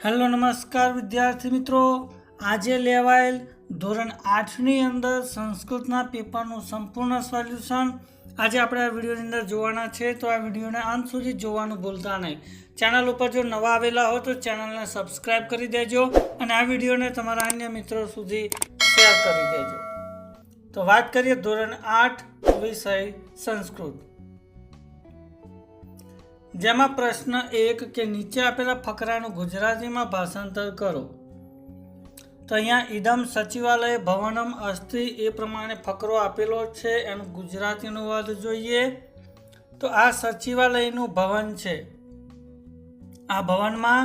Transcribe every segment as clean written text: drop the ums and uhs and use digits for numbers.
Hello નમસ્કાર વિદ્યાર્થી મિત્રો, આજે લેવાયેલ ધોરણ 8ની અંદર સંસ્કૃતના પેપરનું સંપૂર્ણ સોલ્યુશન આજે આપણે આ વિડીયોની અંદર જોવાના છે. તો આ વિડીયોને અંત સુધી જોવાનું ભૂલતા નહીં. ચેનલ ઉપર જો નવા આવેલા હો તો ચેનલને સબસ્ક્રાઈબ કરી દેજો અને આ વિડીયોને તમારા અન્ય મિત્રો સુધી શેર કરી દેજો. તો વાત કરીએ ધોરણ 8 વિષય સંસ્કૃત, જેમાં પ્રશ્ન 1 કે નીચે આપેલા ફકરાનું ગુજરાતીમાં ભાષાંતર કરો. તો અહીંયા ઇદમ સચિવાલય ભવનમ અસ્તિ એ પ્રમાણે ફકરો આપેલો છે, એનું ગુજરાતી અનુવાદ જોઈએ. તો આ સચિવાલયનું ભવન છે. આ ભવનમાં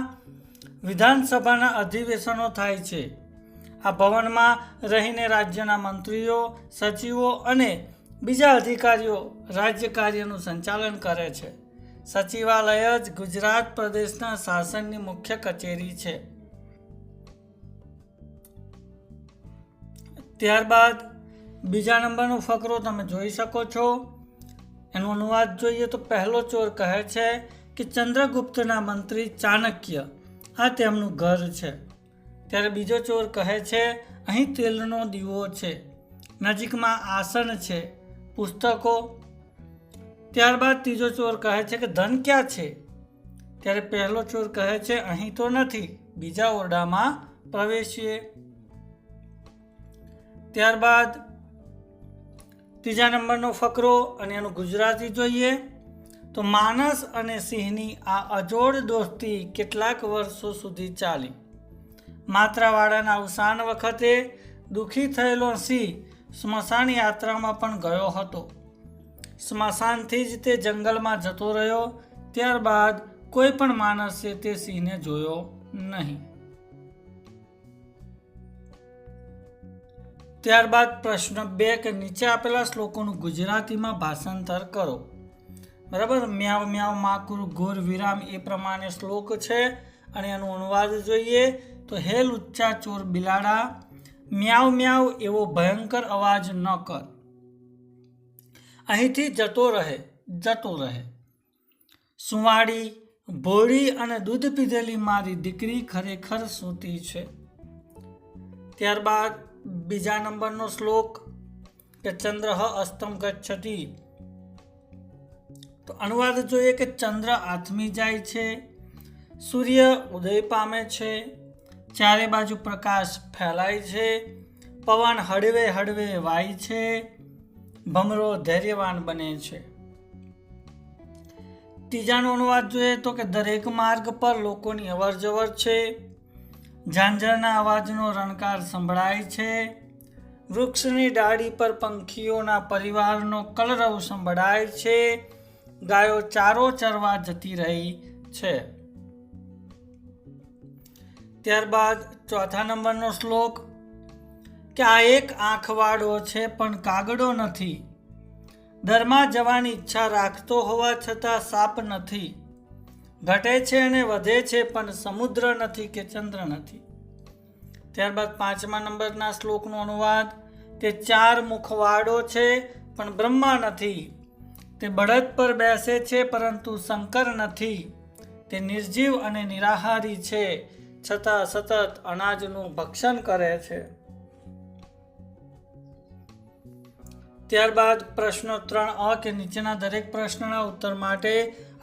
વિધાનસભાના અધિવેશનો થાય છે. આ ભવનમાં રહીને રાજ્યના મંત્રીઓ, સચિવો અને બીજા અધિકારીઓ રાજ્ય કાર્યનું સંચાલન કરે છે. સચિવાલય જ ગુજરાત પ્રદેશના શાસનની મુખ્ય કચેરી છે. ત્યારબાદ બીજા નંબરનો ફકરો તમે જોઈ શકો છો, એનો અનુવાદ જોઈએ. તો પહેલો ચોર કહે છે કે ચંદ્રગુપ્તના મંત્રી ચાણક્ય આ તેમનું ઘર છે. ત્યારે બીજો ચોર કહે છે અહીં તેલનો દીવો છે, નજીકમાં આસન છે, પુસ્તકો. ત્યારબાદ ત્રીજો ચોર કહે છે કે ધન ક્યાં છે? ત્યારે પહેલો ચોર કહે છે અહીં તો નથી, બીજા ઓરડામાં પ્રવેશીએ. ત્યારબાદ ત્રીજા નંબરનો ફકરો અને એનું ગુજરાતી જોઈએ. તો માણસ અને સિંહની આ અજોડ દોસ્તી કેટલાક વર્ષો સુધી ચાલી. માત્રાવાળાના અવસાન વખતે દુઃખી થયેલો સિંહ સ્મશાન યાત્રામાં પણ ગયો હતો. સ્મશાનથી જ તે જંગલમાં જતો રહ્યો. ત્યારબાદ કોઈ પણ માણસે તે સિંહને જોયો નહીં. ત્યારબાદ પ્રશ્ન 2 કે નીચે આપેલા શ્લોકોનું ગુજરાતીમાં ભાષાંતર કરો. બરાબર, મ્યાવ મ્યાવ માકુર ઘોર વિરામ એ પ્રમાણે શ્લોક છે અને એનું અનુવાદ જોઈએ. તો હે લુચ્ચા ચોર બિલાડા, મ્યાવ મ્યાવ એવો ભયંકર અવાજ ન કર, અહીંથી જતો રહે. સુવાડી, ભોળી અને દૂધ પીધેલી મારી દીકરી ખરેખર સૂતી છે. ત્યારબાદ બીજા નંબરનો શ્લોક કે ચંદ્રઃ અસ્તમ ગચ્છતિ. તો અનુવાદ જોઈએ કે ચંદ્ર આથમી જાય છે, સૂર્ય ઉદય પામે છે, ચારે બાજુ પ્રકાશ ફેલાય છે, પવન હળવે હળવે વાય છે, ભમરો ધૈર્યવાન બને છે. ત્રીજાનો અનુવાદ જોઈએ તો કે દરેક માર્ગ પર લોકોની અવર જવર છે, ઝાંઝરના અવાજનો રણકાર સંભળાય છે, વૃક્ષની ડાળી પર પંખીઓના પરિવારનો કલરવ સંભળાય છે, ગાયો ચારો ચરવા જતી રહી છે. ત્યારબાદ ચોથા નંબરનો શ્લોક કે આ એક આંખવાળો છે પણ કાગડો નથી, દરમાં જવાની ઈચ્છા રાખતો હોવા છતાં સાપ નથી, ઘટે છે અને વધે છે પણ સમુદ્ર નથી કે ચંદ્ર નથી. ત્યારબાદ પાંચમા નંબરના શ્લોકનો અનુવાદ તે 4 મુખવાળો છે પણ બ્રહ્મા નથી, તે બળદ પર બેસે છે પરંતુ શંકર નથી, તે નિર્જીવ અને નિરાહારી છે છતાં સતત અનાજનું ભક્ષણ કરે છે. ત્યારબાદ પ્રશ્ન 3 કે નીચેના દરેક પ્રશ્નના ઉત્તર માટે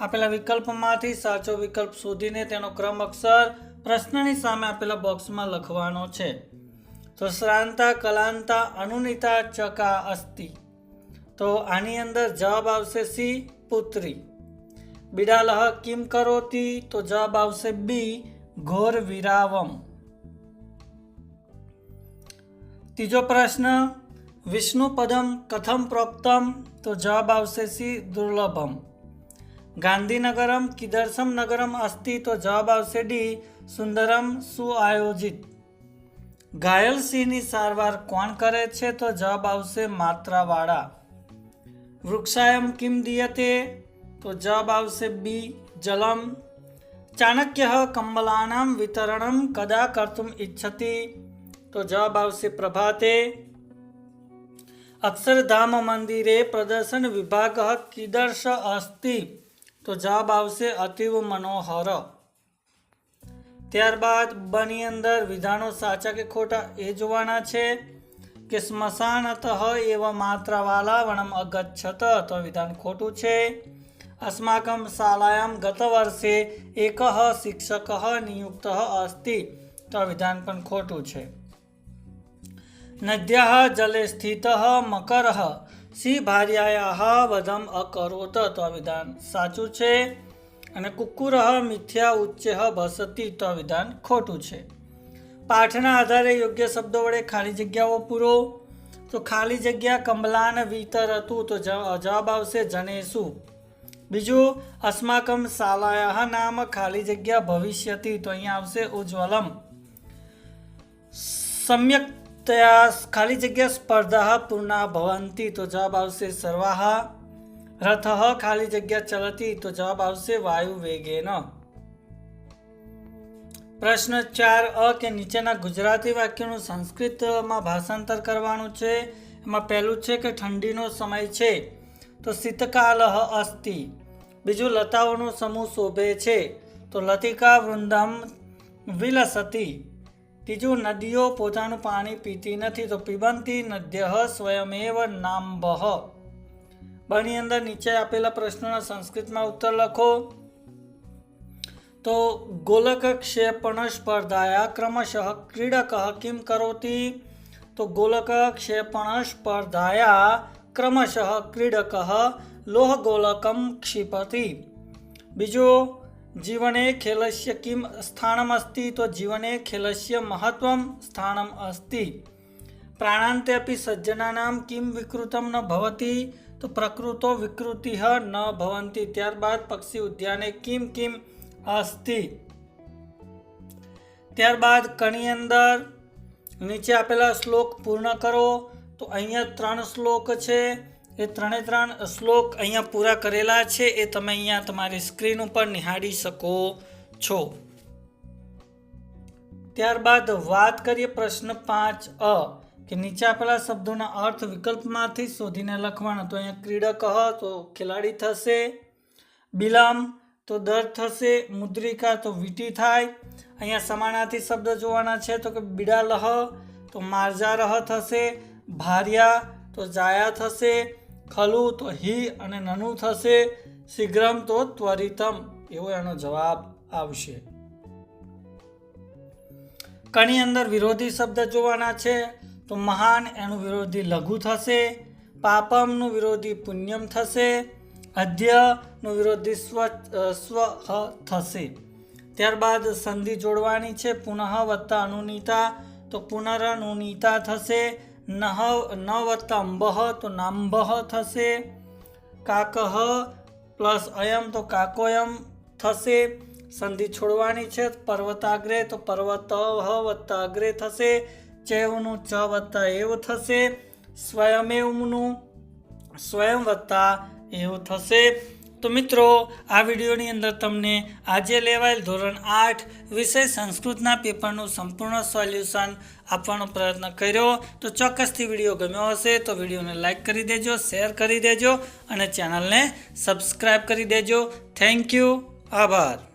આપેલા વિકલ્પમાંથી સાચો વિકલ્પ શોધીને તેનો ક્રમ અક્ષર પ્રશ્નની સામે આપેલા બોક્સમાં લખવાનો છે. તો શ્રાંતા કલાંતા અનુનિતા ચકા અસ્તિ. તો આની અંદર જવાબ આવશે સી, પુત્રી. બિડાલહ કિમ કરોતી. તો જવાબ આવશે બી, ઘોર વિરાવમ. ત્રીજો પ્રશ્ન વિષ્ણુ પદમ કથમ પ્રોક્તમ. તો જવાબ આવશે સી, દુર્લભમ. ગાંધીનગરમ કીદર્શમ નગરમ અસ્તિ. તો જવાબ આવશે ડી, સુંદરમ સુઆયોજિત. ઘાયલ સિંહની સારવાર કોણ કરે છે? તો જવાબ આવશે માત્રાવાળા. વૃક્ષાયમ કિમ દીયતે. તો જવાબ આવશે બી, જલમ. ચાણક્ય કંબલાનામ વિતરણમ કદા કર્તુમ ઇચ્છતિ. તો જવાબ આવશે પ્રભાતે. અક્ષરધામ મંદિરે પ્રદર્શન વિભાગ કીદર્શ અસ્તિ. તો જવાબ આવશે અતિવ મનોહર. ત્યારબાદ બની અંદર વિધાનો સાચા કે ખોટા એ જોવાના છે કે સ્મશાનતઃ એવ માત્રાવાલા વનમ અગચ્છત તો વિધાન ખોટું છે. अस्माकं शालायां गतवर्षे एकः शिक्षकः नियुक्तः अस्ति तो विधान पण खोटું છે. नद्याः जले स्थितः मकरः सी भार्यायाः वधम अकरोत तो विधान साचું છે. અને કુક્કુરઃ મિથ્યા ઉચ્ચેહ ભસતિ તો વિધાન ખોટું છે. પાઠના આધારે યોગ્ય શબ્દો વડે ખાલી જગ્યાઓ પૂરો. તો ખાલી જગ્યા કમલાન વિતરતું તો જવાબ આવશે જનેસુ. બીજું अस्माकं शालायाः नाम खाली जग्या भविष्यति तो અહીંયા આવશે ઉજ્જવલમ. सम्यक्तया खाली जग्या स्पर्धा पूर्णा भवन्ति तो जवाब आवશે सर्वाः. रथः खाली जग्या चलति तो जवाब आवશે वायुवेगेन. प्रश्न 4 કે નીચેના ગુજરાતી વાક્યોનું સંસ્કૃતમાં ભાષાંતર કરવાનું છે. એમાં પહેલું છે કે ઠંડીનો સમય છે તો શીતકાલઃ અસ્તિ. બીજું લતાઓનો સમૂહ શોભે છે તો લતિકા વૃંદમ વિલસતિ. ત્રીજું નદીઓ પોતાનું પાણી પીતી નથી તો પિબંતી નદ્યઃ સ્વયમેવ નામ્ભઃ. બની અંદર નીચે આપેલા પ્રશ્નોના સંસ્કૃતમાં ઉત્તર લખો. તો ગોલક ક્ષેપણ સ્પર્ધાયા ક્રમશઃ ક્રીડકઃ કિમ કરોતિ. તો ગોલક ક્ષેપણ સ્પર્ધાયા क्रमशः क्रीडकः लोहगोलकं क्षिपति. बीजो जीवने खेलस्य किं स्थानमस्ति तो जीवने खेलस्य महत्वं स्थानम् अस्ति. प्राणान्ते अपि सज्जनानां किं विकृतं न भवति तो प्रकृतो विकृतिः न भवन्ति. त्यारबाद पक्षी उद्याने किं किं अस्ति. त्यारबाद कणी अंदर नीचे आपेला श्लोक पूर्ण करो. तो અહીંયા 3 શ્લોક છે એ 3 શ્લોક અહીંયા પૂરા કરેલા છે એ તમે અહીંયા તમારી સ્ક્રીન ઉપર નિહાળી શકો છો. ત્યારબાદ વાત કરીએ પ્રશ્ન 5 કે નીચે આપેલા શબ્દોના અર્થ વિકલ્પમાંથી શોધીને લખવાના. તો અહીંયા ક્રીડકઃ તો ખેલાડી થશે, બિલમ તો દર થશે, મુદ્રિકા તો વીંટી થાય. અહીંયા સમાનાર્થી શબ્દ જોવાના છે તો કે બિડાલહ તો માર્જારહ થશે, ભાર્યા તો જાયા થશે, ખલુ તો હી અને નનુ થશે, શીઘ્રમ તો ત્વરિતમ એવો એનો જવાબ આવશે. કણી અંદર વિરોધી શબ્દ જોવાના છે તો મહાન એનું વિરોધી લઘુ થશે, પાપમનું વિરોધી પુણ્યમ થશે, અધ્યનું વિરોધી સ્વ થશે. ત્યારબાદ સંધિ જોડવાની છે. પુનઃ વત્તા અનુનીતા તો પુનરનુનીતા થશે. ન વત્તા અંબહ તો નાંબહ થશે. કાકહ પ્લસ અયમ તો કાકોયમ થશે. સંધિ છોડવાની છે. પર્વતાગ્રે તો પર્વતઃ વત્તા અગ્રે થશે. ચેવનું ચ વત્તા એવ થશે. સ્વયમેવનું સ્વયં વત્તા એવ થશે. તો મિત્રો આ વિડીયોની અંદર તમને આજે લેવાયેલ ધોરણ 8 વિષય સંસ્કૃતના પેપરનું સંપૂર્ણ સોલ્યુશન આપવાનો પ્રયત્ન કર્યો. તો ચોક્કસથી વિડીયો ગમ્યો હશે તો વિડીયોને લાઈક કરી દેજો, શેર કરી દેજો અને ચેનલને સબસ્ક્રાઈબ કરી દેજો. Thank you. આભાર.